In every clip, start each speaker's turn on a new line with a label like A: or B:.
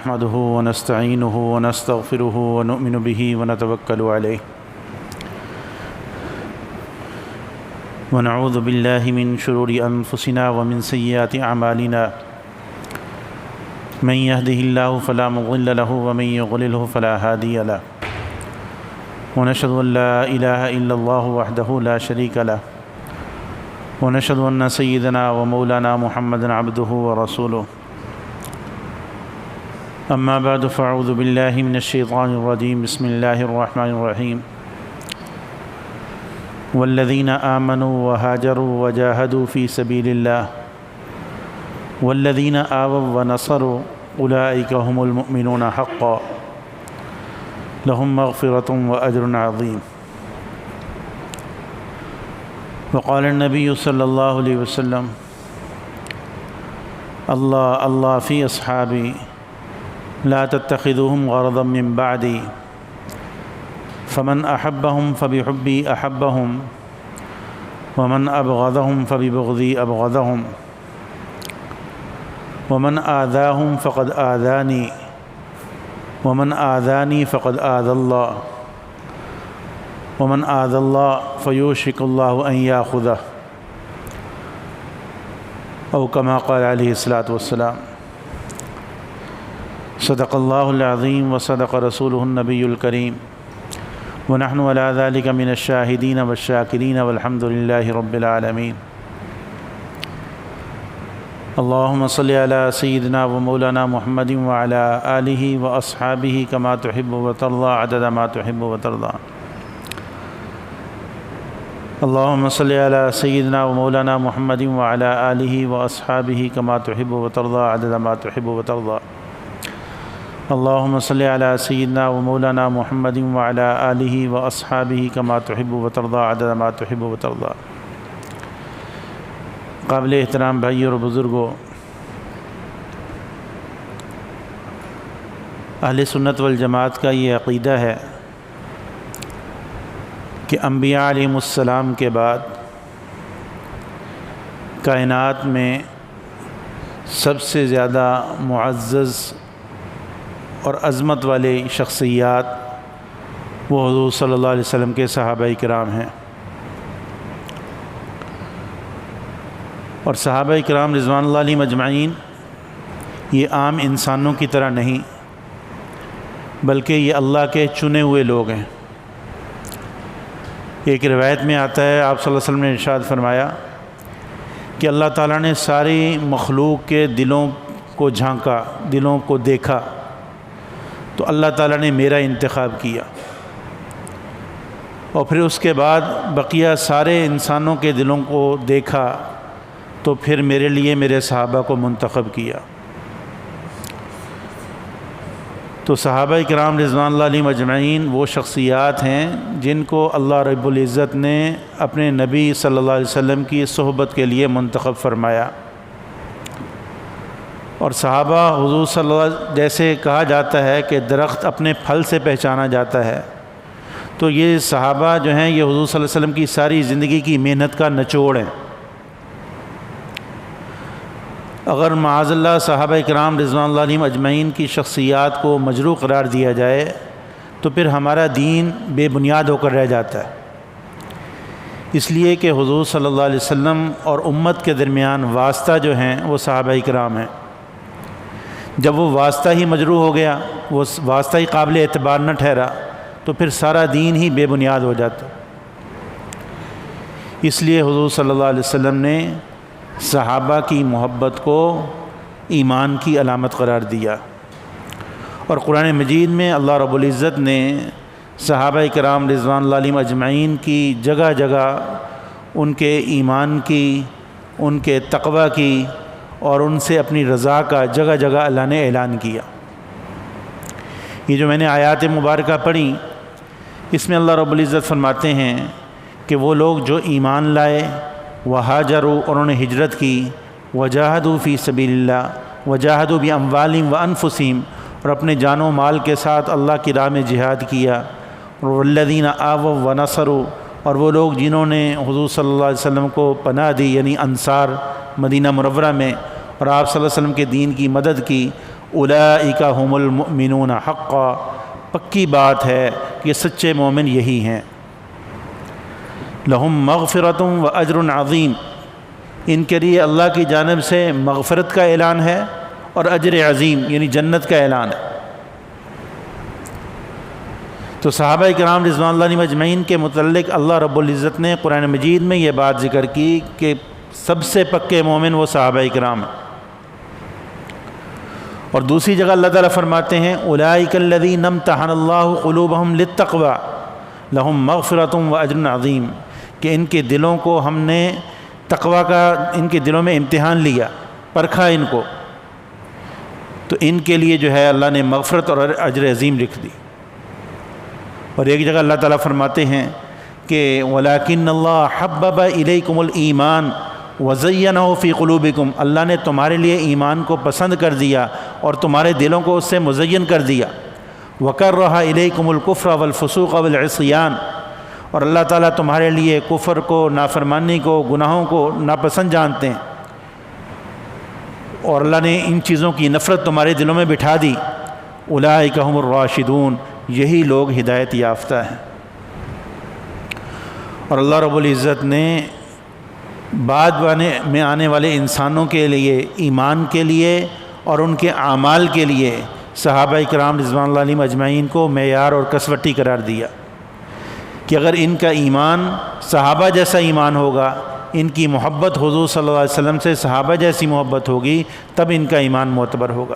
A: نحمده ونستعينه ونستغفره ونؤمن به ونتوكل عليه ونعوذ بالله من شرور أنفسنا ومن سيئات أعمالنا من يهده الله فلا مضل له ومن يضلله فلا هادي له ونشهد أن لا إله إلا الله وحده لا شريك له ونشهد أن سيدنا ومولانا محمد عبده ورسوله أما بعد فأعوذ بالله من الشيطان الرجيم بسم الله الرحمن الرحيم والذين آمنوا وهاجروا وجاهدوا في سبيل الله والذين آووا ونصروا أولئك هم المؤمنون حقا لهم مغفرة وأجر عظيم وقال النبي صلى الله عليه وسلم الله الله في أصحابي لا تتخذوهم غرضا من بعدي فمن أحبهم فبحبي أحبهم ومن أبغضهم فببغضي أبغضهم ومن آذاهم فقد آذاني ومن آذاني فقد آذى الله ومن آذى الله فيوشك الله أن يأخذه أو كما قال عليه الصلاة والسلام صدق الله العظيم وصدق رسوله النبي الكريم ونحن على ذلك من الشاهدين والشاكرين والحمد لله رب العالمين اللهم صل على سيدنا ومولانا محمد وعلى آله وأصحابه كما تحب وترضى عدد ما تحب وترضى اللهم صل على سيدنا ومولانا محمد وعلى آله وأصحابه كما تحب وترضى عدد ما تحب وترضى اللهم صل على سيدنا ومولانا محمد وعلى آله وأصحابه كما تحب وترضى عدد ما تحب وترضى قابل احترام بھائی اور بزرگوں، اہل سنت والجماعت کا یہ عقیدہ ہے کہ انبیاء علیہم السلام کے بعد کائنات میں سب سے زیادہ معزز اور عظمت والے شخصیات وہ حضور صلی اللہ علیہ وسلم کے صحابہ کرام ہیں، اور صحابہ کرام رضوان اللہ علیہم اجمعین یہ عام انسانوں کی طرح نہیں، بلکہ یہ اللہ کے چنے ہوئے لوگ ہیں۔ ایک روایت میں آتا ہے، آپ صلی اللہ علیہ وسلم نے ارشاد فرمایا کہ اللہ تعالیٰ نے ساری مخلوق کے دلوں کو جھانکا، دلوں کو دیکھا، تو اللہ تعالیٰ نے میرا انتخاب کیا، اور پھر اس کے بعد بقیہ سارے انسانوں کے دلوں کو دیکھا تو پھر میرے لیے میرے صحابہ کو منتخب کیا۔ تو صحابہ کرام رضوان اللہ علیہم اجمعین وہ شخصیات ہیں جن کو اللہ رب العزت نے اپنے نبی صلی اللہ علیہ وسلم کی صحبت کے لیے منتخب فرمایا۔ اور صحابہ حضور صلی اللہ علیہ وسلم جیسے کہا جاتا ہے کہ درخت اپنے پھل سے پہچانا جاتا ہے، تو یہ صحابہ جو ہیں یہ حضور صلی اللہ علیہ وسلم کی ساری زندگی کی محنت کا نچوڑ ہیں۔ اگر معاذ اللہ صحابہ کرام رضوان اللہ علیہم اجمعین کی شخصیات کو مجروح قرار دیا جائے تو پھر ہمارا دین بے بنیاد ہو کر رہ جاتا ہے، اس لیے کہ حضور صلی اللہ علیہ وسلم اور امت کے درمیان واسطہ جو ہیں وہ صحابہ کرام ہیں۔ جب وہ واسطہ ہی مجروح ہو گیا، وہ واسطہ ہی قابل اعتبار نہ ٹھہرا، تو پھر سارا دین ہی بے بنیاد ہو جاتا۔ اس لیے حضور صلی اللہ علیہ وسلم نے صحابہ کی محبت کو ایمان کی علامت قرار دیا، اور قرآن مجید میں اللہ رب العزت نے صحابہ کرام رضوان اللہ علیہم اجمعین کی جگہ جگہ ان کے ایمان کی، ان کے تقوی کی اور ان سے اپنی رضا کا جگہ جگہ اللہ نے اعلان کیا۔ یہ جو میں نے آیات مبارکہ پڑھی، اس میں اللہ رب العزت فرماتے ہیں کہ وہ لوگ جو ایمان لائے، وہاجروا، اور انہوں نے ہجرت کی، وجاہدوا فی سبیل اللہ، وجاہدوا باموالہم وانفسہم، اور اپنے جان و مال کے ساتھ اللہ کی راہ میں جہاد کیا، والذین آووا ونصروا، اور وہ لوگ جنہوں نے حضور صلی اللہ علیہ وسلم کو پناہ دی، یعنی انصار مدینہ منورہ میں، اور آپ صلی اللہ علیہ وسلم کے دین کی مدد کی، اولئک هم المؤمنون حقا، پکی بات ہے کہ سچے مومن یہی ہیں۔ لہم مغفرۃ و اجر عظیم، ان کے لیے اللہ کی جانب سے مغفرت کا اعلان ہے اور اجر عظیم یعنی جنت کا اعلان ہے۔ تو صحابہ کرام رضوان اللہ علیہم اجمعین کے متعلق اللہ رب العزت نے قرآن مجید میں یہ بات ذکر کی کہ سب سے پکے مومن وہ صحابہ کرام ہیں۔ اور دوسری جگہ اللہ تعالیٰ فرماتے ہیں اولئک الذین امتحن اللہ قلوبہم للتقوی لہم مغفرۃ و اجر عظیم، کہ ان کے دلوں کو ہم نے تقوی کا ان کے دلوں میں امتحان لیا، پرکھا ان کو، تو ان کے لیے جو ہے اللہ نے مغفرت اور اجر عظیم لکھ دی۔ اور ایک جگہ اللہ تعالیٰ فرماتے ہیں کہ وَلَٰكِنَّ اللَّهَ حَبَّبَ إِلَيْكُمُ الْإِيمَانَ وَزَيَّنَهُ فِي قُلُوبِكُمْ، اللہ نے تمہارے لیے ایمان کو پسند کر دیا اور تمہارے دلوں کو اس سے مزین کر دیا۔ وَكَرَّهَ إِلَيْكُمُ الْكُفْرَ وَالْفُسُوقَ وَالْعِصْيَانَ، اور اللہ تعالیٰ تمہارے لیے کفر کو، نافرمانی کو، گناہوں کو ناپسند جانتے ہیں، اور اللہ نے ان چیزوں کی نفرت تمہارے دلوں میں بٹھا دی۔ اولئک هم الراشدون، یہی لوگ ہدایت یافتہ ہیں۔ اور اللہ رب العزت نے بعد میں آنے والے انسانوں کے لیے، ایمان کے لیے اور ان کے اعمال کے لیے صحابہ کرام رضوان اللہ علیہم اجمعین کو معیار اور کسوٹی قرار دیا کہ اگر ان کا ایمان صحابہ جیسا ایمان ہوگا، ان کی محبت حضور صلی اللہ علیہ وسلم سے صحابہ جیسی محبت ہوگی، تب ان کا ایمان معتبر ہوگا۔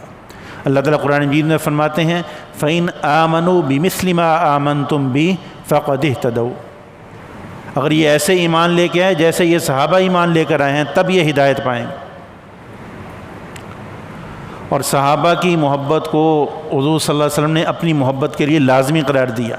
A: اللہ تعالیٰ قرآن مجید میں فرماتے ہیں فَإِنْ آمَنُوا بِمِثْلِ مَا آمَنْتُمْ بِهِ فَقَدِ اهْتَدَوْا، اگر یہ ایسے ایمان لے کے آئے جیسے یہ صحابہ ایمان لے کر آئے ہیں، تب یہ ہدایت پائیں گے۔ اور صحابہ کی محبت کو حضور صلی اللہ علیہ وسلم نے اپنی محبت کے لیے لازمی قرار دیا،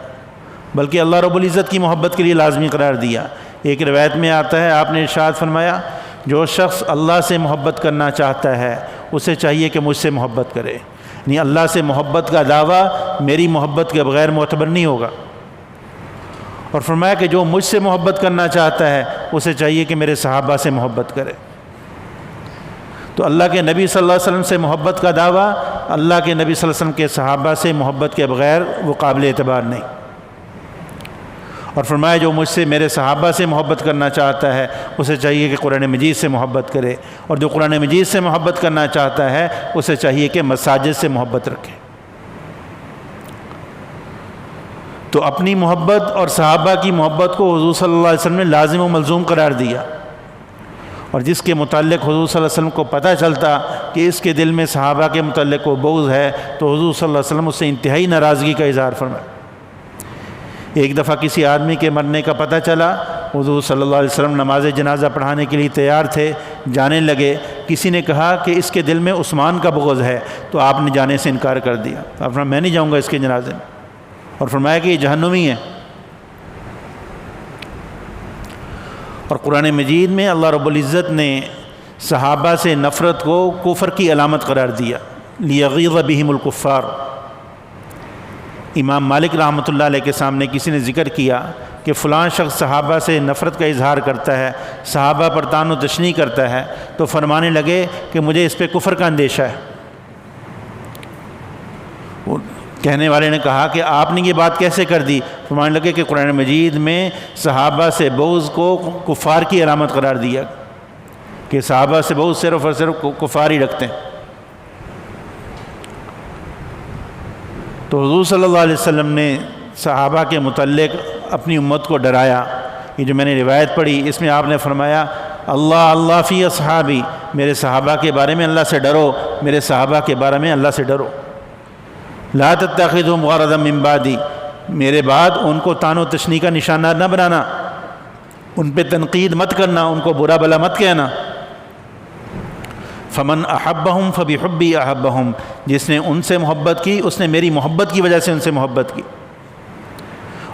A: بلکہ اللہ رب العزت کی محبت کے لیے لازمی قرار دیا۔ ایک روایت میں آتا ہے، آپ نے ارشاد فرمایا جو شخص اللہ سے محبت کرنا چاہتا ہے اسے چاہیے کہ مجھ سے محبت کرے، یعنی اللہ سے محبت کا دعویٰ میری محبت کے بغیر معتبر نہیں ہوگا۔ اور فرمایا کہ جو مجھ سے محبت کرنا چاہتا ہے اسے چاہیے کہ میرے صحابہ سے محبت کرے۔ تو اللہ کے نبی صلی اللہ علیہ وسلم سے محبت کا دعویٰ اللہ کے نبی صلی اللہ علیہ وسلم کے صحابہ سے محبت کے بغیر وہ قابل اعتبار نہیں۔ اور فرمایا جو مجھ سے میرے صحابہ سے محبت کرنا چاہتا ہے اسے چاہیے کہ قرآن مجید سے محبت کرے، اور جو قرآن مجید سے محبت کرنا چاہتا ہے اسے چاہیے کہ مساجد سے محبت رکھے۔ تو اپنی محبت اور صحابہ کی محبت کو حضور صلی اللہ علیہ وسلم نے لازم و ملزوم قرار دیا، اور جس کے متعلق حضور صلی اللہ علیہ وسلم کو پتہ چلتا کہ اس کے دل میں صحابہ کے متعلق وہ بغض ہے تو حضور صلی اللہ علیہ وسلم اس سے انتہائی ناراضگی کا اظہار فرمایا۔ ایک دفعہ کسی آدمی کے مرنے کا پتہ چلا، حضور صلی اللہ علیہ وسلم نماز جنازہ پڑھانے کے لیے تیار تھے، جانے لگے، کسی نے کہا کہ اس کے دل میں عثمان کا بغض ہے، تو آپ نے جانے سے انکار کر دیا۔ آپ فرمایا میں نہیں جاؤں گا اس کے جنازے میں، اور فرمایا کہ یہ جہنمی ہے۔ اور قرآن مجید میں اللہ رب العزت نے صحابہ سے نفرت کو کفر کی علامت قرار دیا، لیغیظ بہم الکفار۔ امام مالک رحمۃ اللہ علیہ کے سامنے کسی نے ذکر کیا کہ فلاں شخص صحابہ سے نفرت کا اظہار کرتا ہے، صحابہ پر طعن و تشنیع کرتا ہے، تو فرمانے لگے کہ مجھے اس پہ کفر کا اندیشہ ہے۔ کہنے والے نے کہا کہ آپ نے یہ بات کیسے کر دی؟ فرمانے لگے کہ قرآن مجید میں صحابہ سے بغض کو کفار کی علامت قرار دیا کہ صحابہ سے بغض صرف اور صرف کفار ہی رکھتے ہیں۔ تو حضور صلی اللہ علیہ وسلم نے صحابہ کے متعلق اپنی امت کو ڈرایا۔ یہ جو میں نے روایت پڑھی اس میں آپ نے فرمایا اللہ اللہ فی اصحابی، میرے صحابہ کے بارے میں اللہ سے ڈرو، میرے صحابہ کے بارے میں اللہ سے ڈرو۔ لا تتخذوا غرضا من بعدی، میرے بعد ان کو طعن و تشنیع کا نشانہ نہ بنانا، ان پہ تنقید مت کرنا، ان کو برا بلا مت کہنا۔ فمن احبہم فبحبی احبہم، جس نے ان سے محبت کی اس نے میری محبت کی وجہ سے ان سے محبت کی،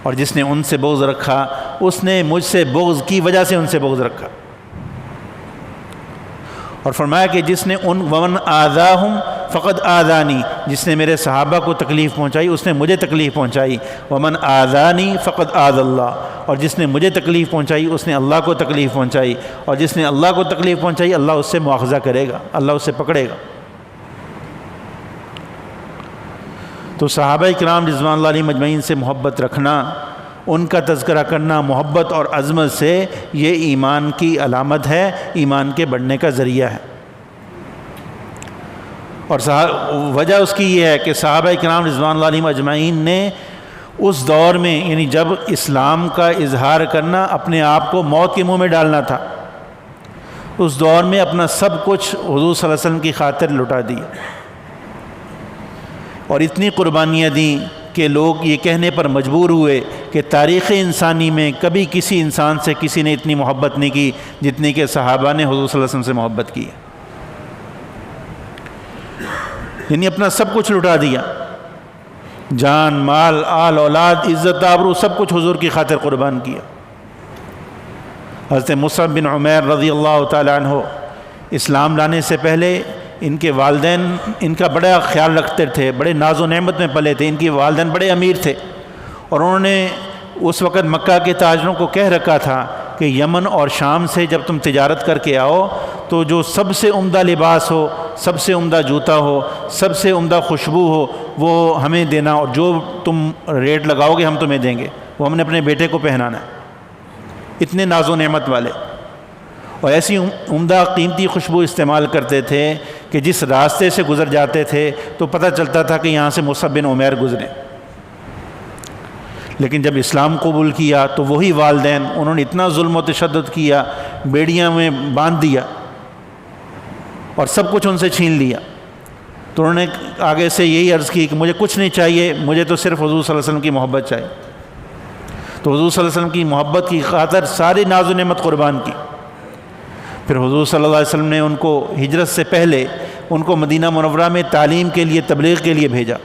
A: اور جس نے ان سے بغض رکھا اس نے مجھ سے بغض کی وجہ سے ان سے بغض رکھا۔ اور فرمایا کہ جس نے ومن آذاہم فقد آذانی، جس نے میرے صحابہ کو تکلیف پہنچائی اس نے مجھے تکلیف پہنچائی۔ ومن آذانی فقد آذ اللہ، اور جس نے مجھے تکلیف پہنچائی اس نے اللہ کو تکلیف پہنچائی، اور جس نے اللہ کو تکلیف پہنچائی اللہ اس سے مواخذہ کرے گا، اللہ اس سے پکڑے گا۔ تو صحابہ کرام رضوان اللہ علیہم اجمعین سے محبت رکھنا، ان کا تذکرہ کرنا محبت اور عظمت سے، یہ ایمان کی علامت ہے، ایمان کے بڑھنے کا ذریعہ ہے۔ اور وجہ اس کی یہ ہے کہ صحابہ کرام رضوان اللہ علیہم اجمعین نے اس دور میں، یعنی جب اسلام کا اظہار کرنا اپنے آپ کو موت کے منہ میں ڈالنا تھا، اس دور میں اپنا سب کچھ حضور صلی اللہ علیہ وسلم کی خاطر لٹا دی، اور اتنی قربانیاں دیں کہ لوگ یہ کہنے پر مجبور ہوئے کہ تاریخ انسانی میں کبھی کسی انسان سے کسی نے اتنی محبت نہیں کی جتنی کہ صحابہ نے حضور صلی اللہ علیہ وسلم سے محبت کی، یعنی اپنا سب کچھ لٹا دیا، جان، مال، آل، اولاد، عزت، آبرو، سب کچھ حضور کی خاطر قربان کیا۔ حضرت مصعب بن عمیر رضی اللہ تعالی عنہ اسلام لانے سے پہلے ان کے والدین ان کا بڑا خیال رکھتے تھے، بڑے ناز و نعمت میں پلے تھے، ان کے والدین بڑے امیر تھے، اور انہوں نے اس وقت مکہ کے تاجروں کو کہہ رکھا تھا کہ یمن اور شام سے جب تم تجارت کر کے آؤ تو جو سب سے عمدہ لباس ہو، سب سے عمدہ جوتا ہو، سب سے عمدہ خوشبو ہو، وہ ہمیں دینا، اور جو تم ریٹ لگاؤ گے ہم تمہیں دیں گے، وہ ہم نے اپنے بیٹے کو پہنانا ہے۔ اتنے ناز و نعمت والے، اور ایسی عمدہ قیمتی خوشبو استعمال کرتے تھے کہ جس راستے سے گزر جاتے تھے تو پتہ چلتا تھا کہ یہاں سے مصعب بن عمیر گزرے۔ لیکن جب اسلام قبول کیا تو وہی والدین، انہوں نے اتنا ظلم و تشدد کیا، بیڑیاں میں باندھ دیا اور سب کچھ ان سے چھین لیا۔ تو انہوں نے آگے سے یہی عرض کی کہ مجھے کچھ نہیں چاہیے، مجھے تو صرف حضور صلی اللہ علیہ وسلم کی محبت چاہیے۔ تو حضور صلی اللہ علیہ وسلم کی محبت کی خاطر ساری ناز و نعمت قربان کی۔ پھر حضور صلی اللہ علیہ وسلم نے ان کو ہجرت سے پہلے ان کو مدینہ منورہ میں تعلیم کے لیے، تبلیغ کے لیے بھیجا۔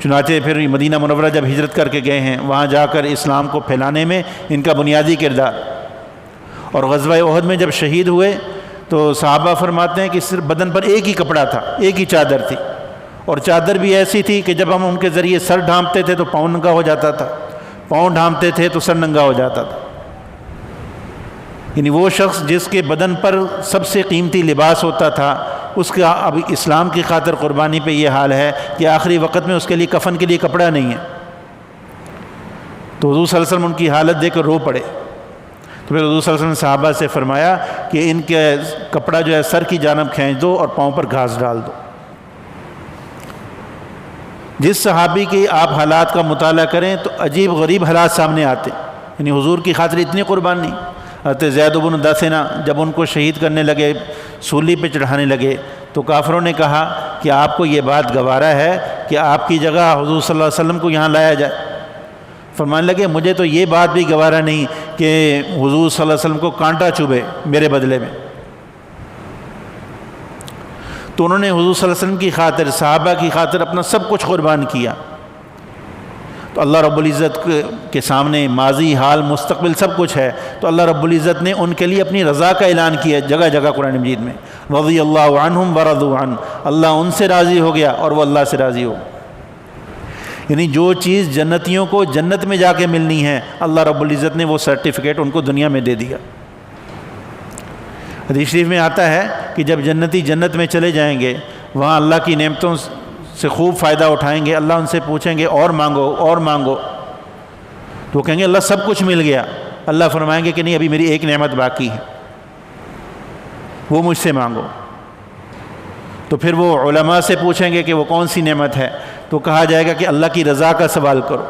A: چنانچہ پھر مدینہ منورہ جب ہجرت کر کے گئے ہیں، وہاں جا کر اسلام کو پھیلانے میں ان کا بنیادی کردار۔ اور غزوہ احد میں جب شہید ہوئے تو صحابہ فرماتے ہیں کہ صرف بدن پر ایک ہی کپڑا تھا، ایک ہی چادر تھی، اور چادر بھی ایسی تھی کہ جب ہم ان کے ذریعے سر ڈھانپتے تھے تو پاؤں ننگا ہو جاتا تھا، پاؤں ڈھانپتے تھے تو سر ننگا ہو جاتا تھا۔ یعنی وہ شخص جس کے بدن پر سب سے قیمتی لباس ہوتا تھا، اس کا اب اسلام کی خاطر قربانی پہ یہ حال ہے کہ آخری وقت میں اس کے لیے کفن کے لیے کپڑا نہیں ہے۔ تو حضور صلی اللہ علیہ وسلم ان کی حالت دیکھ کر رو پڑے۔ تو پھر حضور صلی اللہ علیہ وسلم نے صحابہ سے فرمایا کہ ان کے کپڑا جو ہے سر کی جانب کھینچ دو اور پاؤں پر گھاس ڈال دو۔ جس صحابی کے آپ حالات کا مطالعہ کریں تو عجیب غریب حالات سامنے آتے، یعنی حضور کی خاطر اتنی قربان نہیں۔ حضرت زید بن دثنہ جب ان کو شہید کرنے لگے، سولی پہ چڑھانے لگے، تو کافروں نے کہا کہ آپ کو یہ بات گوارا ہے کہ آپ کی جگہ حضور صلی اللہ علیہ وسلم کو یہاں لایا جائے؟ فرمانے لگے مجھے تو یہ بات بھی گوارا نہیں کہ حضور صلی اللہ علیہ وسلم کو کانٹا چبھے میرے بدلے میں۔ تو انہوں نے حضور صلی اللہ علیہ وسلم کی خاطر، صحابہ کی خاطر اپنا سب کچھ قربان کیا۔ تو اللہ رب العزت کے سامنے ماضی، حال، مستقبل سب کچھ ہے، تو اللہ رب العزت نے ان کے لیے اپنی رضا کا اعلان کیا جگہ جگہ قرآن مجید میں، رضی اللہ عنہم ورضوا عنہ، اللہ ان سے راضی ہو گیا اور وہ اللہ سے راضی ہو گیا۔ یعنی جو چیز جنتیوں کو جنت میں جا کے ملنی ہے، اللہ رب العزت نے وہ سرٹیفکیٹ ان کو دنیا میں دے دیا۔ حدیث شریف میں آتا ہے کہ جب جنتی جنت میں چلے جائیں گے، وہاں اللہ کی نعمتوں سے خوب فائدہ اٹھائیں گے، اللہ ان سے پوچھیں گے اور مانگو اور مانگو، تو وہ کہیں گے اللہ سب کچھ مل گیا۔ اللہ فرمائیں گے کہ نہیں، ابھی میری ایک نعمت باقی ہے، وہ مجھ سے مانگو۔ تو پھر وہ علماء سے پوچھیں گے کہ وہ کون سی نعمت ہے، تو کہا جائے گا کہ اللہ کی رضا کا سوال کرو،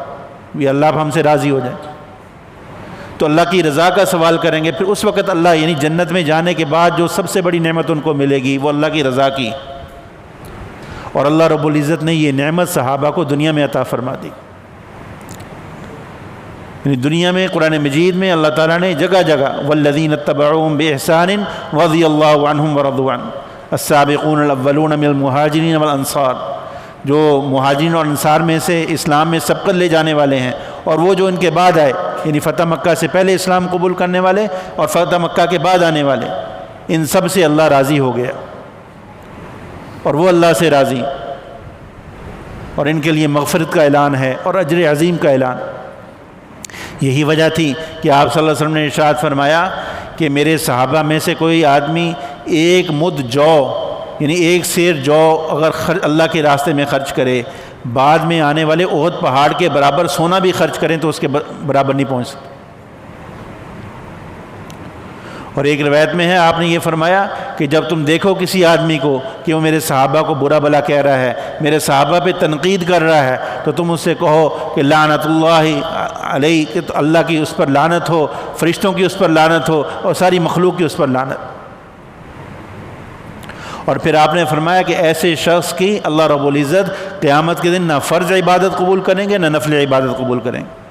A: یہ اللہ ہم سے راضی ہو جائے۔ تو اللہ کی رضا کا سوال کریں گے، پھر اس وقت اللہ، یعنی جنت میں جانے کے بعد جو سب سے بڑی نعمت ان کو ملے گی وہ اللہ کی رضا کی، اور اللہ رب العزت نے یہ نعمت صحابہ کو دنیا میں عطا فرما دی۔ یعنی دنیا میں قرآن مجید میں اللہ تعالیٰ نے جگہ جگہ والذین اتبعوہم بإحسان رضی اللہ عنہم ورضوا عنہ السابقون الاولون من المہاجرین والانصار، جو مہاجرین اور انصار میں سے اسلام میں سبقت لے جانے والے ہیں، اور وہ جو ان کے بعد آئے، یعنی فتح مکہ سے پہلے اسلام قبول کرنے والے اور فتح مکہ کے بعد آنے والے، ان سب سے اللہ راضی ہو گیا، اور وہ اللہ سے راضی، اور ان کے لیے مغفرت کا اعلان ہے اور اجر عظیم کا اعلان۔ یہی وجہ تھی کہ آپ صلی اللہ علیہ وسلم نے ارشاد فرمایا کہ میرے صحابہ میں سے کوئی آدمی ایک مد جو یعنی ایک سیر جو اگر اللہ کے راستے میں خرچ کرے، بعد میں آنے والے احد پہاڑ کے برابر سونا بھی خرچ کریں تو اس کے برابر نہیں پہنچ سکتے۔ اور ایک روایت میں ہے آپ نے یہ فرمایا کہ جب تم دیکھو کسی آدمی کو کہ وہ میرے صحابہ کو برا بھلا کہہ رہا ہے، میرے صحابہ پہ تنقید کر رہا ہے، تو تم اس سے کہو کہ لعنت اللہ علیہ، کہ تو اللہ کی اس پر لعنت ہو، فرشتوں کی اس پر لعنت ہو، اور ساری مخلوق کی اس پر لعنت۔ اور پھر آپ نے فرمایا کہ ایسے شخص کی اللہ رب العزت قیامت کے دن نہ فرض عبادت قبول کریں گے نہ نفل عبادت قبول کریں گے۔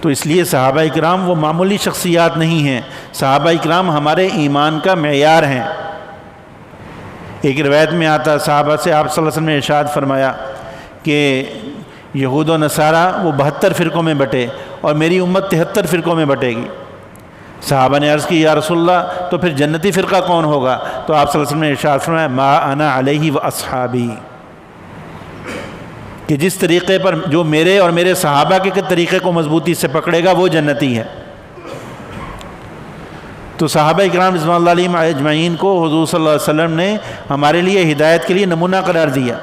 A: تو اس لیے صحابہ اکرام وہ معمولی شخصیات نہیں ہیں، صحابہ اکرام ہمارے ایمان کا معیار ہیں۔ ایک روایت میں آتا صحابہ سے آپ صلی اللہ علیہ وسلم نے ارشاد فرمایا کہ یہود و نصارہ وہ 72 فرقوں میں بٹے اور میری امت 73 فرقوں میں بٹے گی۔ صحابہ نے عرض کی یا رسول اللہ تو پھر جنتی فرقہ کون ہوگا؟ تو آپ صلی اللہ علیہ وسلم نے ارشاد فرمایا ما انا علیہ و اصحابی، کہ جس طریقے پر جو میرے اور میرے صحابہ کے طریقے کو مضبوطی سے پکڑے گا وہ جنتی ہے۔ تو صحابہ اکرام رضوان اللہ علیہم اجمعین کو حضور صلی اللہ علیہ وسلم نے ہمارے لیے ہدایت کے لیے نمونہ قرار دیا۔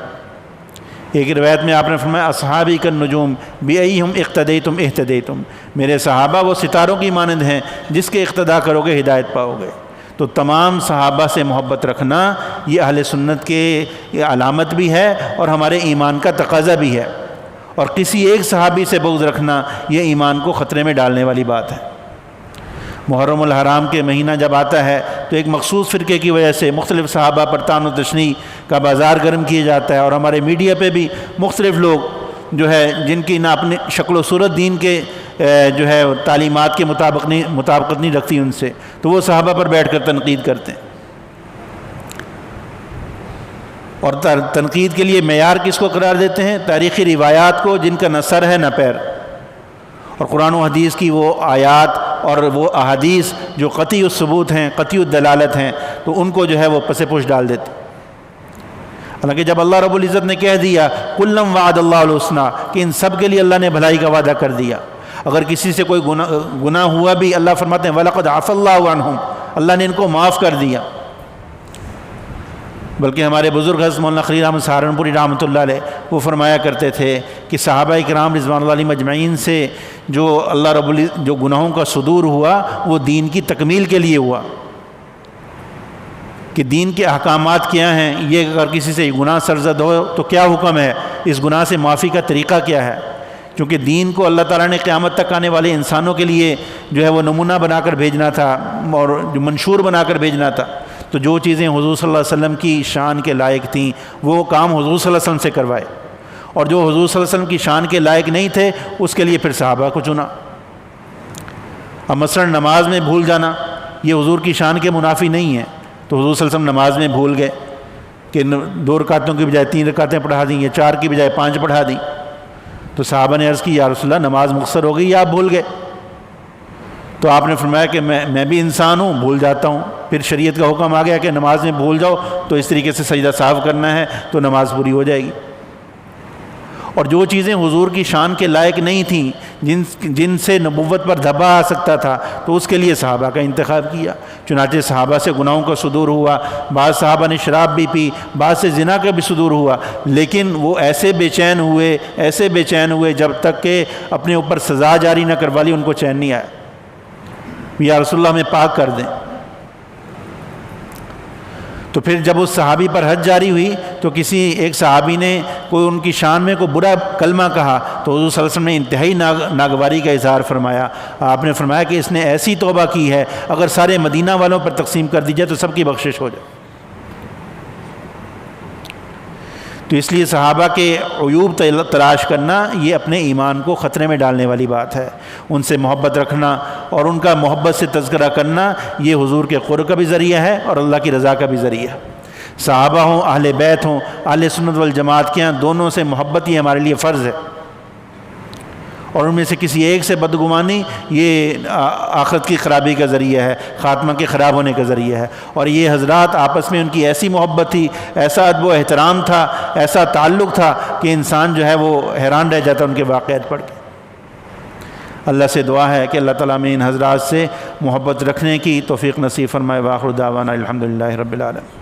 A: ایک روایت میں آپ نے فرمایا اصحابی کالنجوم بأیہم اقتدیتم اہتدیتم، میرے صحابہ وہ ستاروں کی مانند ہیں جس کے اقتداء کرو گے ہدایت پاؤ گے۔ تو تمام صحابہ سے محبت رکھنا یہ اہل سنت کے علامت بھی ہے اور ہمارے ایمان کا تقاضا بھی ہے، اور کسی ایک صحابی سے بغض رکھنا یہ ایمان کو خطرے میں ڈالنے والی بات ہے۔ محرم الحرام کے مہینہ جب آتا ہے تو ایک مخصوص فرقے کی وجہ سے مختلف صحابہ پر طعن و تشنیع کا بازار گرم کیا جاتا ہے، اور ہمارے میڈیا پہ بھی مختلف لوگ جو ہے جن کی نہ اپنی شکل و صورت دین کے جو ہے تعلیمات کے مطابقت نہیں رکھتی ان سے، تو وہ صحابہ پر بیٹھ کر تنقید کرتے ہیں۔ اور تنقید کے لیے معیار کس کو قرار دیتے ہیں؟ تاریخی روایات کو جن کا نہ سر ہے نہ پیر، اور قرآن و حدیث کی وہ آیات اور وہ احادیث جو قطعی الثبوت ہیں، قطعی الدلالت ہیں، تو ان کو جو ہے وہ پس پوش ڈال دیتے۔ حالانکہ جب اللہ رب العزت نے کہہ دیا کلم وعد اللہ الحسنی، کہ ان سب کے لیے اللہ نے بھلائی کا وعدہ کر دیا، اگر کسی سے کوئی گناہ ہوا بھی اللہ فرماتے ہیں وَلَقَدْ عَفَا اللَّهُ عَنْهُمْ، اللہ نے ان کو معاف کر دیا۔ بلکہ ہمارے بزرگ حضرت مولانا خلیل احمد سہارنپوری رحمۃ اللہ علیہ وہ فرمایا کرتے تھے کہ صحابہ اکرام رضوان اللہ علیہم اجمعین سے جو اللہ رب العزت جو گناہوں کا صدور ہوا وہ دین کی تکمیل کے لیے ہوا، کہ دین کے احکامات کیا ہیں، یہ اگر کسی سے گناہ سرزد ہو تو کیا حکم ہے، اس گناہ سے معافی کا طریقہ کیا ہے، کیونکہ دین کو اللہ تعالیٰ نے قیامت تک آنے والے انسانوں کے لیے جو ہے وہ نمونہ بنا کر بھیجنا تھا اور جو منشور بنا کر بھیجنا تھا۔ تو جو چیزیں حضور صلی اللہ علیہ وسلم کی شان کے لائق تھیں وہ کام حضور صلی اللہ علیہ وسلم سے کروائے، اور جو حضور صلی اللہ علیہ وسلم کی شان کے لائق نہیں تھے اس کے لیے پھر صحابہ کو چنا۔ اب مثلا نماز میں بھول جانا یہ حضور کی شان کے منافی نہیں ہے، تو حضور صلی اللہ علیہ وسلم نماز میں بھول گئے کہ 2 رکعتوں کی بجائے 3 رکعتیں پڑھا دیں یا 4 کی بجائے 5 پڑھا دیں، تو صحابہ نے عرض کی یا رسول اللہ نماز مقصر ہو گئی یا آپ بھول گئے؟ تو آپ نے فرمایا کہ میں بھی انسان ہوں، بھول جاتا ہوں۔ پھر شریعت کا حکم آ گیا کہ نماز میں بھول جاؤ تو اس طریقے سے سجدہ صاف کرنا ہے تو نماز پوری ہو جائے گی۔ اور جو چیزیں حضور کی شان کے لائق نہیں تھیں، جن سے نبوت پر دھبا آ سکتا تھا، تو اس کے لیے صحابہ کا انتخاب کیا۔ چنانچہ صحابہ سے گناہوں کا صدور ہوا، بعض صحابہ نے شراب بھی پی، بعض سے زنا کا بھی صدور ہوا، لیکن وہ ایسے بے چین ہوئے جب تک کہ اپنے اوپر سزا جاری نہ کروا لی ان کو چین نہیں آیا، یا رسول اللہ ہمیں پاک کر دیں۔ تو پھر جب اس صحابی پر حد جاری ہوئی تو کسی ایک صحابی نے کوئی ان کی شان میں کوئی برا کلمہ کہا تو حضور صلی اللہ علیہ وسلم نے انتہائی ناگواری کا اظہار فرمایا۔ آپ نے فرمایا کہ اس نے ایسی توبہ کی ہے اگر سارے مدینہ والوں پر تقسیم کر دی جائے تو سب کی بخشش ہو جائے۔ تو اس لیے صحابہ کے عیوب تلاش کرنا یہ اپنے ایمان کو خطرے میں ڈالنے والی بات ہے۔ ان سے محبت رکھنا اور ان کا محبت سے تذکرہ کرنا یہ حضور کے قرب کا بھی ذریعہ ہے اور اللہ کی رضا کا بھی ذریعہ ہے۔ صحابہ ہوں، اہل بیت ہوں، اہل سنت والجماعت کے ہاں دونوں سے محبت یہ ہمارے لیے فرض ہے، اور ان میں سے کسی ایک سے بدگمانی یہ آخرت کی خرابی کا ذریعہ ہے، خاتمہ کے خراب ہونے کا ذریعہ ہے۔ اور یہ حضرات آپس میں ان کی ایسی محبت تھی، ایسا ادب و احترام تھا، ایسا تعلق تھا کہ انسان جو ہے وہ حیران رہ جاتا ان کے واقعات پڑھ کے۔ اللہ سے دعا ہے کہ اللہ تعالیٰ میں ان حضرات سے محبت رکھنے کی توفیق نصیب فرمائے۔ وآخر دعوانا الحمدللہ رب العالمین۔